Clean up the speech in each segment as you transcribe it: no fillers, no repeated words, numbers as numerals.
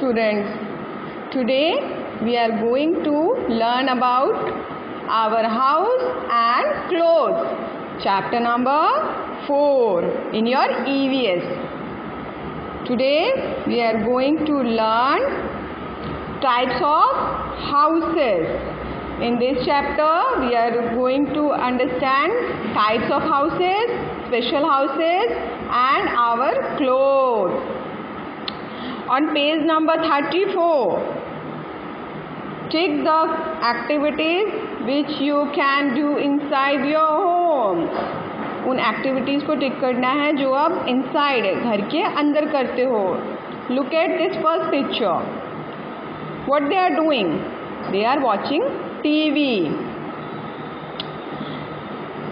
students. Today we are going to learn about our house and clothes. Chapter number 4 in your EVS. Today we are going to learn types of houses. In this chapter we are going to understand types of houses, special houses and our clothes. On page number 34, tick the activities which you can do inside your home. उन activities को टिक करना है जो आप inside घर के अंदर करते हो. Look at this first picture. What they are doing? They are watching TV.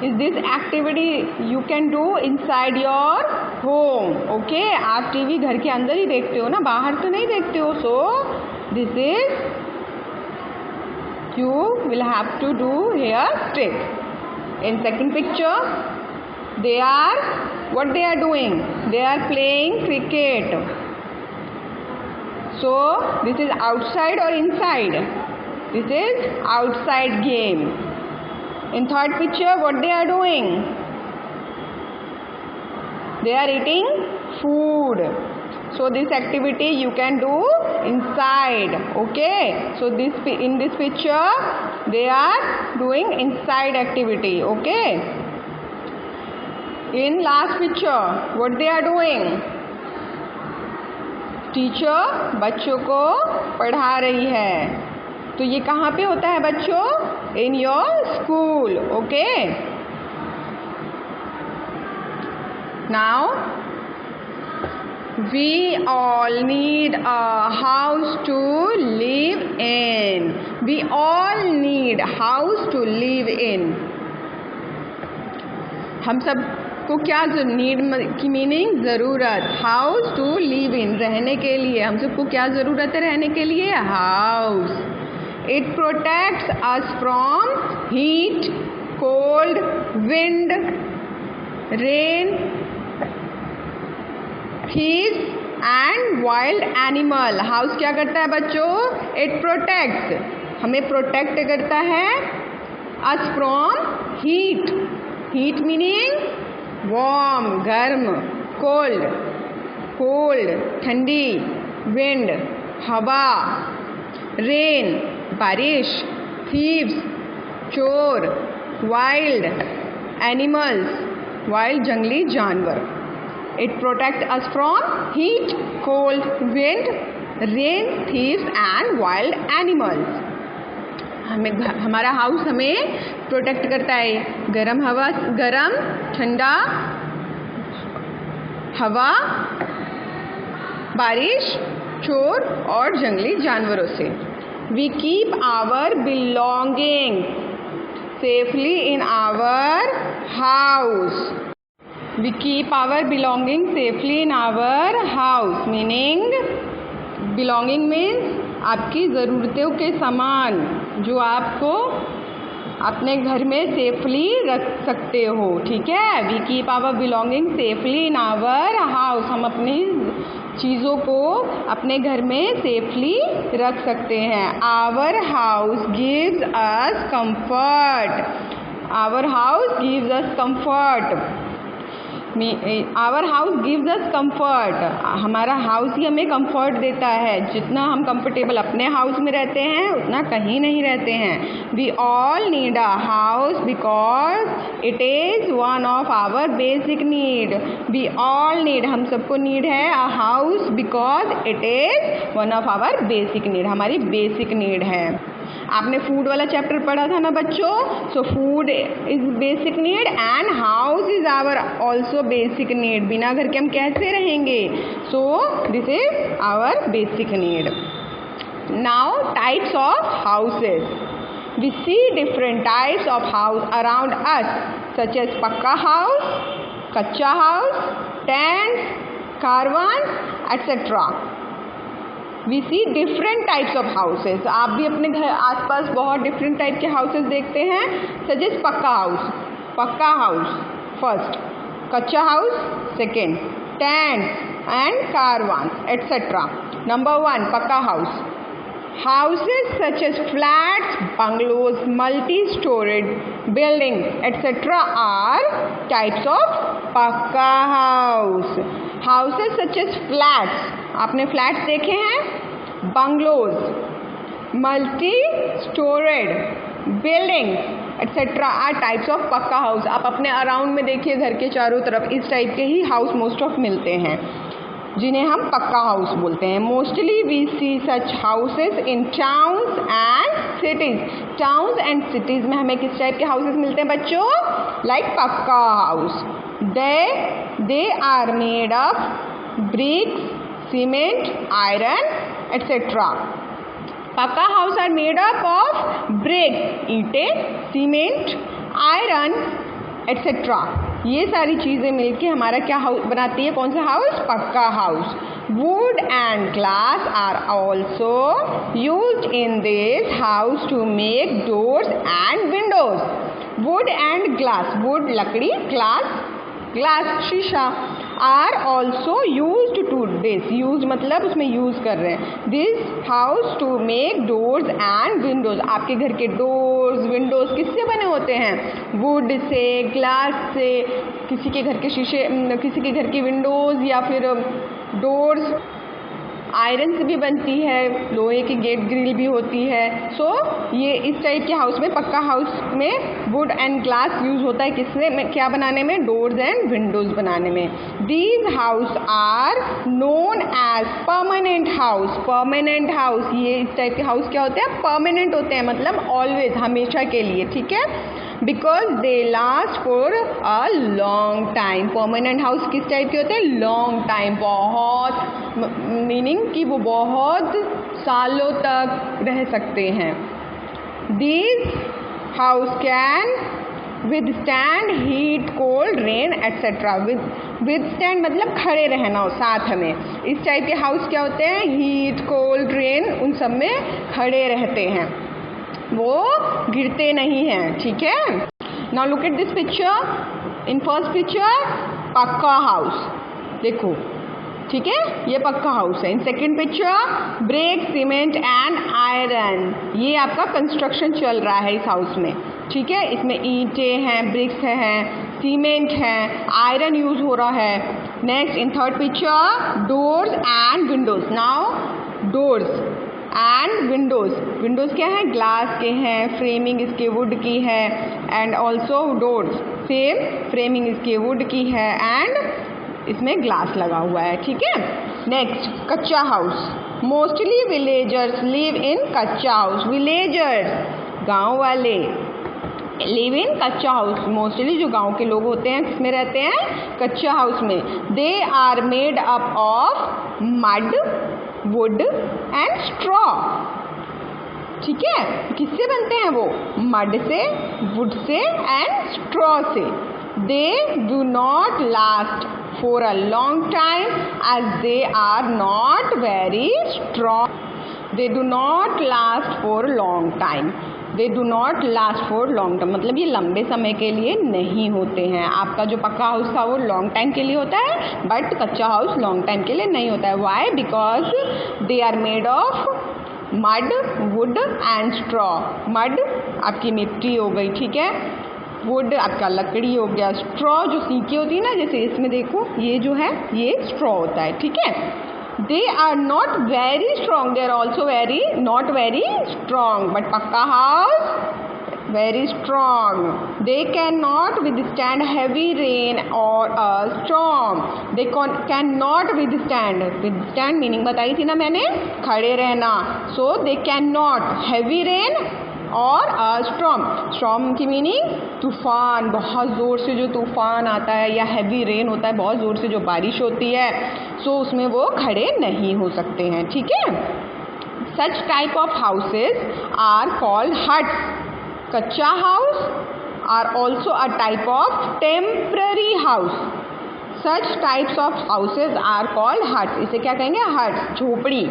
Is this activity you can do inside your home. Okay, आप टीवी घर के अंदर ही देखते हो ना, बाहर तो नहीं देखते हो. सो this is you will have to do here strict. In second picture, what they are doing? They are playing cricket. So this is outside or inside? This is outside game. In third picture, what they are doing? They are eating food. So this activity you can do inside. Okay, so in this picture they are doing inside activity. Okay, in last picture what they are doing? Teacher बच्चों को पढ़ा रही है. तो ये कहाँ पे होता है बच्चों? In your school. Okay, now we all need a house to live in. We all need house to live in. हम सब को क्या नीड की मीनिंग? ज़रूरत. हाउस टू लिव इन, रहने के लिए. हम सबको क्या ज़रूरत है रहने के लिए? House. It protects us from heat, cold, wind, rain, thieves and wild animal. House क्या करता है बच्चों? इट प्रोटेक्ट्स, हमें प्रोटेक्ट करता है us from heat. Heat meaning warm, गर्म. कोल्ड, कोल्ड, ठंडी. विंड, हवा. रेन, बारिश. थीव्स, चोर. वाइल्ड एनिमल्स, वाइल्ड जंगली जानवर. It protects us from heat, cold, wind, rain, thieves and wild animals. हमारा हाउस हमें प्रोटेक्ट करता है गरम हवा, गरम ठंडा हवा, बारिश, चोर और जंगली जानवरों से. We keep our belongings safely in our house. We keep our belongings safely in our house. Meaning, belonging means आपकी ज़रूरतों के सामान जो आपको अपने घर में सेफली रख सकते हो. ठीक है, we keep our belongings safely in our house. हम अपनी चीज़ों को अपने घर में सेफली रख सकते हैं. Our house gives us comfort. Our house gives us comfort. Our house gives us comfort. हमारा हाउस ही हमें कंफर्ट देता है. जितना हम कंफर्टेबल अपने हाउस में रहते हैं उतना कहीं नहीं रहते हैं. We all need a house because it is one of our basic need. We all need, हम सबको नीड है a house because it is one of our basic need. हमारी बेसिक नीड है. आपने फूड वाला चैप्टर पढ़ा था ना बच्चों. So food is basic need and house is our also basic need. बिना घर के हम कैसे रहेंगे? So this is our basic need. Now types of houses. We see different types of house around us such as pucca house, kutcha house, tents, caravan etcetera. We see different types of houses. आप भी अपने घर आसपास बहुत different type के houses देखते हैं. सच as pucca house, pucca house first, कच्चा house second, tent and caravans, etc. Number 1, pakka house. Houses such as flats, bungalows, multi-storied buildings, etc. are types of pakka house. Houses such as flats, आपने flats देखे हैं? Bungalows, multi-storied buildings, etc. are types of pakka house. आप अपने around में देखिए, घर के चारों तरफ इस टाइप के ही हाउस मोस्ट ऑफ मिलते हैं, जिन्हें हम पक्का हाउस बोलते हैं. Mostly we see such houses in towns and cities. Towns and cities में हमें किस टाइप के हाउसेस मिलते हैं बच्चों? Like pucca house. They are made of bricks, cement, iron, etcetera. Pucca house are made up of bricks, ईंटें, सीमेंट, आयरन, एटसेट्रा. ये सारी चीज़ें मिलके हमारा क्या हाउस बनाती है? कौन सा house? Pucca house. Wood and glass are also used in this house to make doors and windows. Wood and glass, wood लकड़ी, ग्लास शीशा, are also used to this. Use मतलब उसमें यूज कर रहे हैं. This house to make doors and windows. आपके घर के डोर्स, विंडोज किससे बने होते हैं? वुड से, ग्लास से. किसी के घर के शीशे, किसी के घर की विंडोज या फिर डोर्स आयरन से भी बनती है, लोहे की गेट ग्रिल भी होती है. सो ये इस टाइप के हाउस में, पक्का हाउस में वुड एंड ग्लास यूज होता है. किसमें, क्या बनाने में? डोर्स एंड विंडोज बनाने में. These house are known as permanent house. Permanent house, ये इस टाइप के हाउस क्या होते हैं? परमानेंट होते हैं, मतलब ऑलवेज, हमेशा के लिए. ठीक है, because they last for a long time. Permanent house किस टाइप के होते हैं? लॉन्ग टाइम, बहुत, मीनिंग कि वो बहुत सालों तक रह सकते हैं. These house can withstand heat, cold, rain, etcetera. Withstand मतलब खड़े रहना साथ में. इस टाइप के हाउस क्या होते हैं? हीट, कोल्ड, रेन, उन सब में खड़े रहते हैं, वो गिरते नहीं हैं. ठीक है. Now look at this picture. In first picture पक्का हाउस, देखो. ठीक है, ये पक्का हाउस है. In second picture brick, cement and iron. ये आपका कंस्ट्रक्शन चल रहा है इस हाउस में. ठीक है, इसमें ईंटें हैं, ब्रिक्स हैं, सीमेंट है, आयरन यूज हो रहा है. Next in third picture doors and Windows. Now doors and Windows. Windows क्या है? ग्लास के हैं, फ्रेमिंग इसके वुड की है. And also doors same, framing इसके वुड की है एंड इसमें ग्लास लगा हुआ है. ठीक है. नेक्स्ट कच्चा house. Mostly villagers live in कच्चा हाउस. विलेजर्स, गांव वाले, लिव इन कच्चा हाउस. मोस्टली जो गांव के लोग होते हैं किसमें रहते हैं? कच्चा हाउस में. They are made up of mud, wood and straw. ठीक है, किससे बनते हैं वो? मड से, वुड से एंड स्ट्रॉ से. They do not last for a long time as they are not very strong. They do not last for long time. They do not last for long time. मतलब ये लंबे समय के लिए नहीं होते हैं. आपका जो पक्का हाउस था वो लॉन्ग टाइम के लिए होता है, बट कच्चा हाउस लॉन्ग टाइम के लिए नहीं होता है. Why? Because they are made of mud, wood and straw. mud आपकी मिट्टी हो गई. ठीक है. वुड आपका लकड़ी हो गया. स्ट्रॉ जो सीकी होती है ना, जैसे इसमें देखो, ये जो है ये स्ट्रॉ होता है. ठीक है. They are not very strong. They are also very not very strong. But pucca house very strong. They can not withstand heavy rain और a storm. They can not withstand. Withstand meaning बताई थी ना मैंने, खड़े रहना. So they can not heavy rain और storm. Storm की meaning तूफान, बहुत ज़ोर से जो तूफान आता है, या हैवी रेन होता है, बहुत ज़ोर से जो बारिश होती है. सो उसमें वो खड़े नहीं हो सकते हैं. ठीक है. Such type of houses are called huts. Kutcha house are also a type of temporary house. Such types of houses are called huts. इसे क्या कहेंगे? हट्स, झोपड़ी.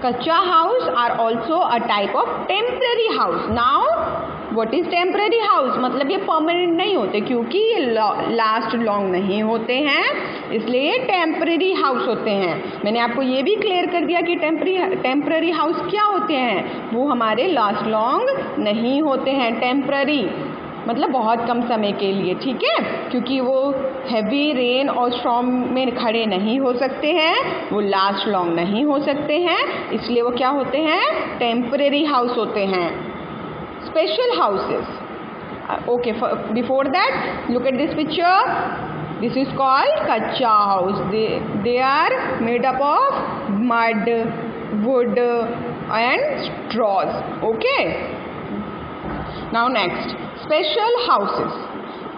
Kutcha house are also a type of temporary house. Now what is temporary house? मतलब ये permanent नहीं होते, क्योंकि ये लास्ट लॉन्ग नहीं होते हैं. इसलिए टेम्परेरी हाउस होते हैं। मैंने आपको ये भी क्लियर कर दिया कि टेम्परेरी हाउस क्या होते हैं। वो हमारे लास्ट लॉन्ग नहीं होते हैं, टेम्पररी मतलब बहुत कम समय के लिए, ठीक है, क्योंकि वो हैवी रेन और स्टॉर्म में खड़े नहीं हो सकते हैं, वो लास्ट लॉन्ग नहीं हो सकते हैं, इसलिए वो क्या होते हैं, टेम्परेरी हाउस होते हैं। Special houses, okay, before that look at this picture. This is called kacha house. They are made up of mud, wood and straws. Okay, now next special houses,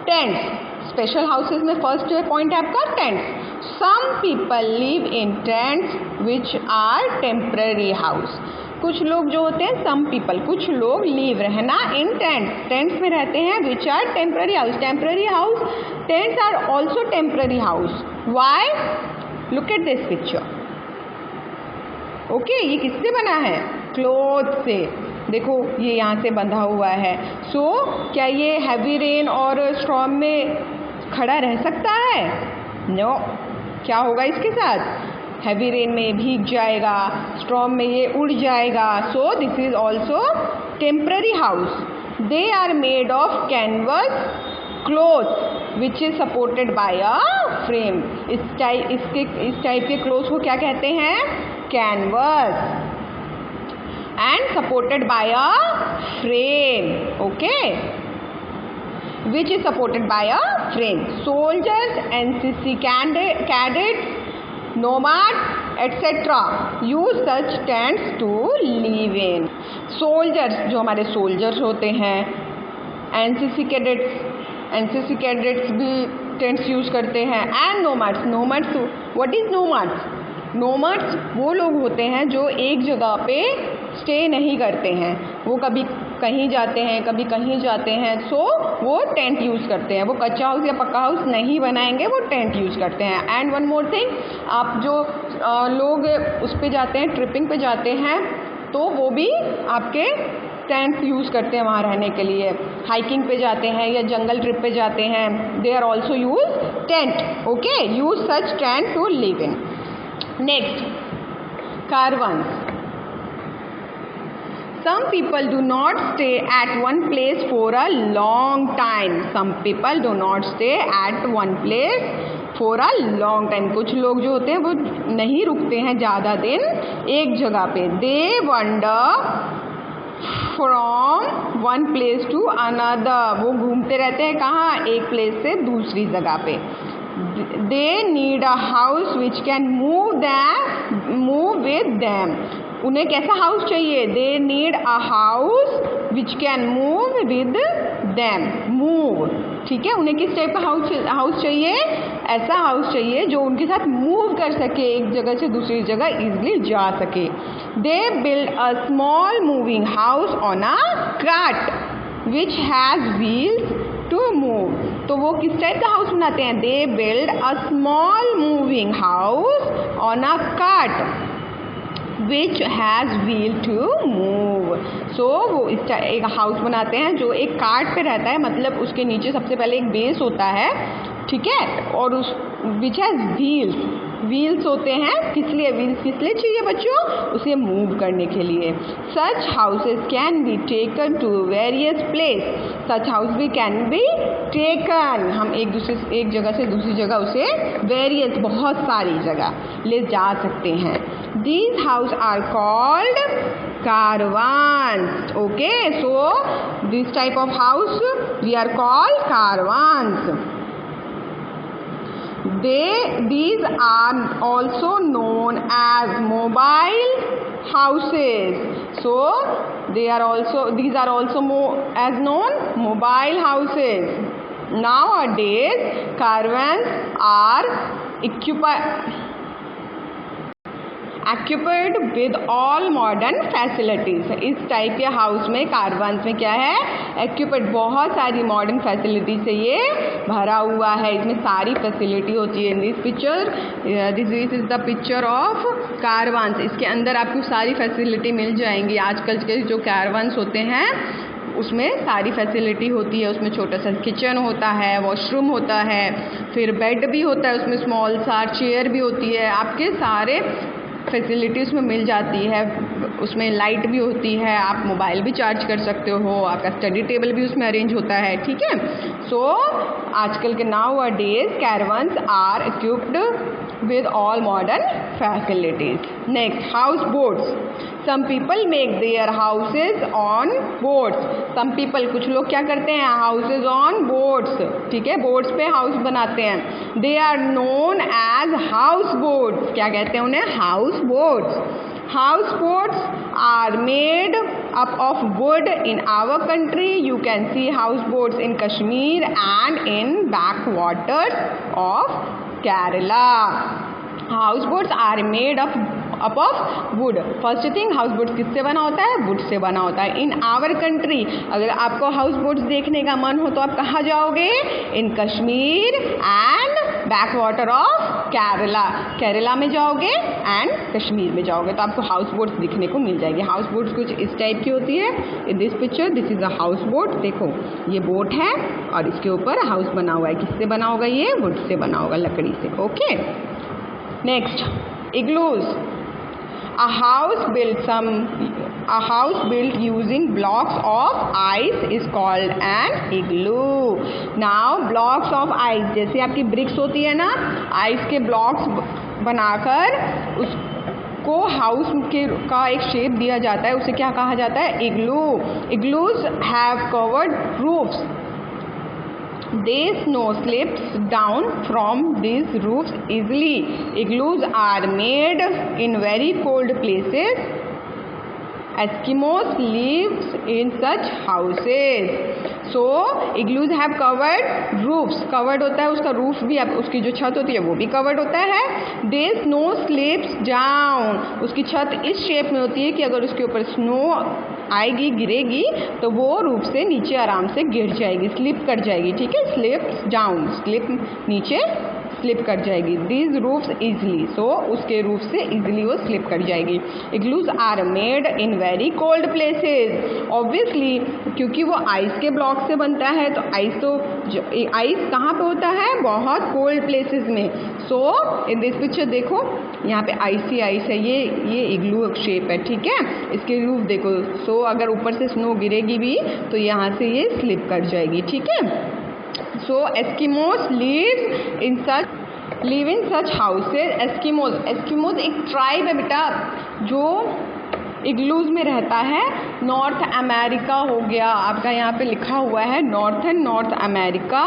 tents. Special houses में first जो point है आपका tents. Some people live in tents which are temporary house. कुछ लोग जो होते हैं, some people, कुछ लोग लिव रहना इन टेंट्स, टेंट्स में रहते हैं, which are temporary house. Temporary house, tents are also temporary house. Why? Look at this picture. Okay, ये किससे बना है? क्लॉथ से। देखो ये यहाँ से बंधा हुआ है। सो क्या ये हैवी रेन और स्टॉर्म में खड़ा रह सकता है? नो। क्या होगा इसके साथ? हैवी रेन में भीग जाएगा, स्टॉर्म में ये उड़ जाएगा। So this is also temporary house. They are made of canvas cloth which is supported by a frame. इस टाइप के क्लोथ को क्या कहते हैं? Canvas and supported by a frame, okay, which is supported by a frame. Soldiers, NCC cadets, nomads, etc. use such tents to live in. Soldiers, जो हमारे soldiers होते हैं, NCC cadets भी tents use करते हैं, and nomads, what is nomads? नोमड्स वो लोग होते हैं जो एक जगह पे स्टे नहीं करते हैं, वो कभी कहीं जाते हैं, कभी कहीं जाते हैं। सो वो टेंट यूज़ करते हैं, वो कच्चा हाउस या पक्का हाउस नहीं बनाएंगे, वो टेंट यूज़ करते हैं। एंड वन मोर थिंग, आप जो लोग उस पे जाते हैं, ट्रिपिंग पे जाते हैं, तो वो भी आपके टेंट यूज़ करते हैं वहाँ रहने के लिए। हाइकिंग पे जाते हैं या जंगल ट्रिप पे जाते हैं, they are also use tent. Okay, use such tent to live in. Next, caravans. Some people do not stay at one place for a long time. Some people do not stay at one place for a long time. कुछ लोग जो होते हैं वो नहीं रुकते हैं ज़्यादा दिन एक जगह पे। They wander from one place to another. वो घूमते रहते हैं कहाँ? एक प्लेस से दूसरी जगह पे। They need a house which can move with them. उन्हें कैसा हाउस चाहिए? They need a house which can move with them. Move, ठीक है, उन्हें किस टाइप का हाउस चाहिए? ऐसा हाउस चाहिए जो उनके साथ मूव कर सके, एक जगह से दूसरी जगह इजीली जा सके। They build a small moving house on a cart which has wheels to move. तो वो किस टाइप का हाउस बनाते हैं? They build a small moving house on a cart which has wheel to move. So वो इस एक house बनाते हैं जो एक कार्ट पे रहता है, मतलब उसके नीचे सबसे पहले एक बेस होता है, ठीक है, और उस which has व्हील्स होते हैं। किस लिए व्हील्स किस लिए चाहिए बच्चों? उसे मूव करने के लिए। Such houses can be taken to various place. Such house भी कैन बी टेकन, हम एक जगह से दूसरी जगह उसे वेरियस बहुत सारी जगह ले जा सकते हैं। These house are called caravans. Okay, so this type of house we are called caravans. These are also known as mobile houses. So these are also as known mobile houses. Nowadays caravans are equipped with all modern facilities. इस type के house में, कारवान्स में क्या है? equipped, बहुत सारी modern facility से ये भरा हुआ है, इसमें सारी फैसिलिटी होती है। This is the picture of caravans. इसके अंदर आपको सारी फैसिलिटी मिल जाएंगी। आजकल के जो कारवान्स होते हैं उसमें सारी फैसिलिटी होती है। उसमें छोटा सा किचन होता है, वॉशरूम होता है, फिर बेड भी होता है, उसमें स्मॉल सा चेयर भी होती है, आपके सारे फैसिलिटी उसमें मिल जाती है। उसमें लाइट भी होती है, आप मोबाइल भी चार्ज कर सकते हो, आपका स्टडी टेबल भी उसमें अरेंज होता है, ठीक है। सो आजकल के nowadays caravans are equipped with all modern facilities. Next, houseboats. Some people make their houses on boats. Some people, कुछ लोग क्या करते हैं, houses on boats, ठीक है, boats पे house बनाते हैं. They are known as houseboats. क्या कहते हैं उन्हें? houseboats. Houseboats are made up of wood in our country. You can see houseboats in Kashmir and in backwaters of Kerala. Houseboats are made up of wood. First thing, houseboats किससे बना होता है? wood से बना होता है. In our country, अगर आपको houseboats देखने का मन हो तो आप कहाँ जाओगे? In Kashmir and backwater of Kerala. Kerala में जाओगे एंड कश्मीर में जाओगे तो आपको houseboats दिखने को मिल जाएगी. houseboats कुछ इस टाइप की होती है. In this picture, this is a houseboat. देखो ये बोट है और इसके ऊपर हाउस बना हुआ है. किससे बना होगा ये? वुड से बना होगा, लकड़ी से. Okay. Next, igloos. A house built using blocks of ice is called an igloo. Now blocks of ice, जैसे आपकी bricks होती है ना, आइस के blocks बनाकर उसको हाउस का एक शेप दिया जाता है, उसे क्या कहा जाता है? igloo. Igloos have covered roofs. The snow slips down from these roofs easily. Igloos are made in very cold places. Eskimos live in such houses. So igloos have covered roofs. Covered होता है उसका roof भी, उसकी जो छत होती है वो भी कवर्ड होता है. The snow slips down. उसकी छत इस शेप में होती है कि अगर उसके ऊपर स्नो आएगी, गिरेगी, तो वो रूफ से नीचे आराम से गिर जाएगी, स्लिप कर जाएगी, ठीक है. स्लिप्स डाउन, स्लिप नीचे स्लिप कर जाएगी. These roofs easily. सो उसके रूफ से इजली वो स्लिप कर जाएगी. Igloos are made in very cold places. Obviously क्योंकि वो आइस के ब्लॉक से बनता है तो आइस कहाँ पे होता है? बहुत कोल्ड प्लेसेस में. सो इन दिस पिक्चर देखो यहाँ पे आइस है, ये इग्लू शेप है, ठीक है. इसके रूफ देखो. सो अगर ऊपर से स्नो गिरेगी भी तो यहाँ से ये स्लिप कर जाएगी, ठीक है. So Eskimos live in such houses. Eskimos एक ट्राइब है बेटा जो इग्लूज में रहता है. नॉर्थ अमेरिका हो गया, आपका यहाँ पे लिखा हुआ है north America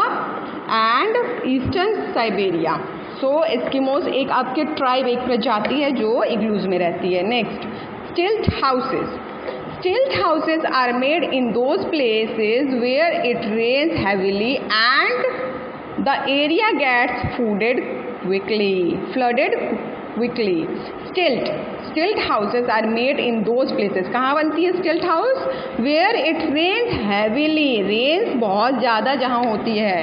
and eastern Siberia. So Eskimos एक आपके ट्राइब, एक प्रजाति है जो इग्लूज में रहती है. नेक्स्ट, स्टिल्ट houses. Stilt houses are made in those places where it rains heavily and the area gets flooded quickly. Stilt houses are made in those places. कहाँ बनती है stilt house? Where it rains heavily. rains बहुत ज़्यादा जहाँ होती है.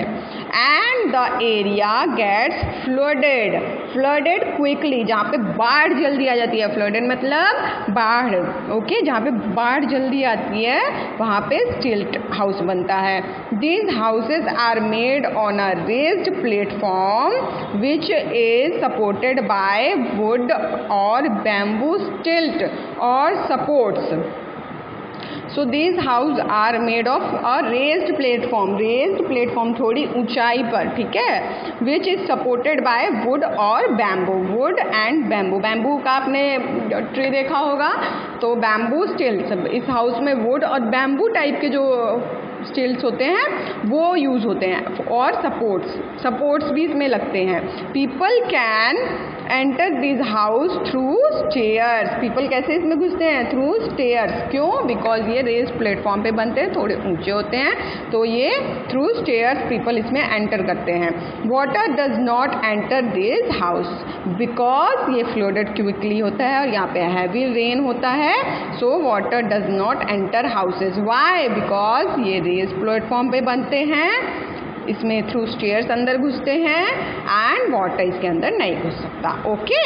And the area gets flooded quickly. जहाँ पे बाढ़ जल्दी आ जाती है. flooded मतलब बाढ़. ओके, जहाँ पे बाढ़ जल्दी आती है वहाँ पे stilt house बनता है. These houses are made on a raised platform which is supported by wood or bamboo stilt or supports. So these houses are made of a raised platform थोड़ी ऊंचाई पर, ठीक है. which is supported by wood और wood and bamboo का आपने tree देखा होगा तो bamboo stilts. इस हाउस में wood और bamboo टाइप के जो स्टिल्स होते हैं वो यूज़ होते हैं. और सपोर्ट्स भी इसमें लगते हैं. People can enter this house through stairs. People कैसे इसमें घुसते हैं? Through stairs. क्यों? बिकॉज ये रेस्ड प्लेटफॉर्म पे बनते हैं, थोड़े ऊंचे होते हैं, तो ये थ्रू स्टेयर्स पीपल इसमें एंटर करते हैं. Water does not enter this house because ये फ्लोडेड क्विकली होता है और यहाँ पे हैवी रेन होता है. So water does not enter houses. Why? Because ये रेस्ड प्लेटफॉर्म पे बनते हैं, इसमें थ्रू स्टेयर्स अंदर घुसते हैं एंड वाटर इसके अंदर नहीं घुस सकता. ओके.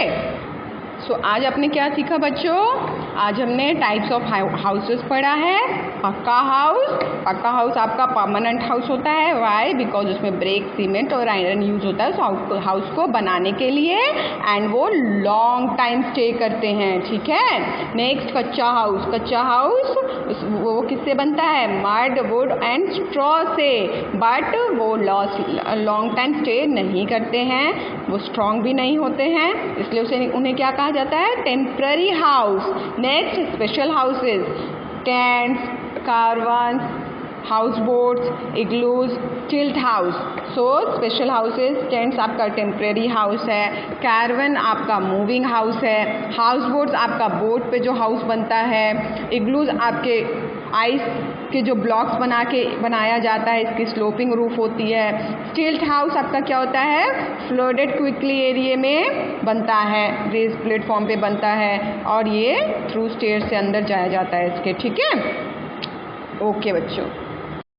सो आज आपने क्या सीखा बच्चों? आज हमने टाइप्स ऑफ हाउसेस पढ़ा है. पक्का हाउस आपका परमानेंट हाउस होता है। वाई? बिकॉज उसमें ब्रिक, सीमेंट और आयरन यूज होता है उस हाउस को बनाने के लिए, एंड वो लॉन्ग टाइम स्टे करते हैं। ठीक है। नेक्स्ट कच्चा हाउस वो किससे बनता है? मड, वुड एंड स्ट्रॉ से, बट वो लॉन्ग टाइम स्टे नहीं करते हैं, वो स्ट्रॉन्ग भी नहीं होते हैं, इसलिए उन्हें क्या कहा जाता है? Temporary house. Next special houses, tents, caravans, house boats, igloos, stilt house. So special houses, tents आपका टेम्परेरी हाउस है, कैरवन आपका मूविंग हाउस है, हाउस बोट्स आपका बोट पे जो हाउस बनता है, इग्लूज आपके आइस के जो ब्लॉक्स बनाया जाता है, इसकी स्लोपिंग रूफ होती है। स्टिल्ट हाउस आपका क्या होता है? फ्लोडेड क्विकली एरिया में बनता है, रेज प्लेटफॉर्म पे बनता है, और ये थ्रू स्टेयर से अंदर जाया जाता है इसके। ठीक है। ओके बच्चों।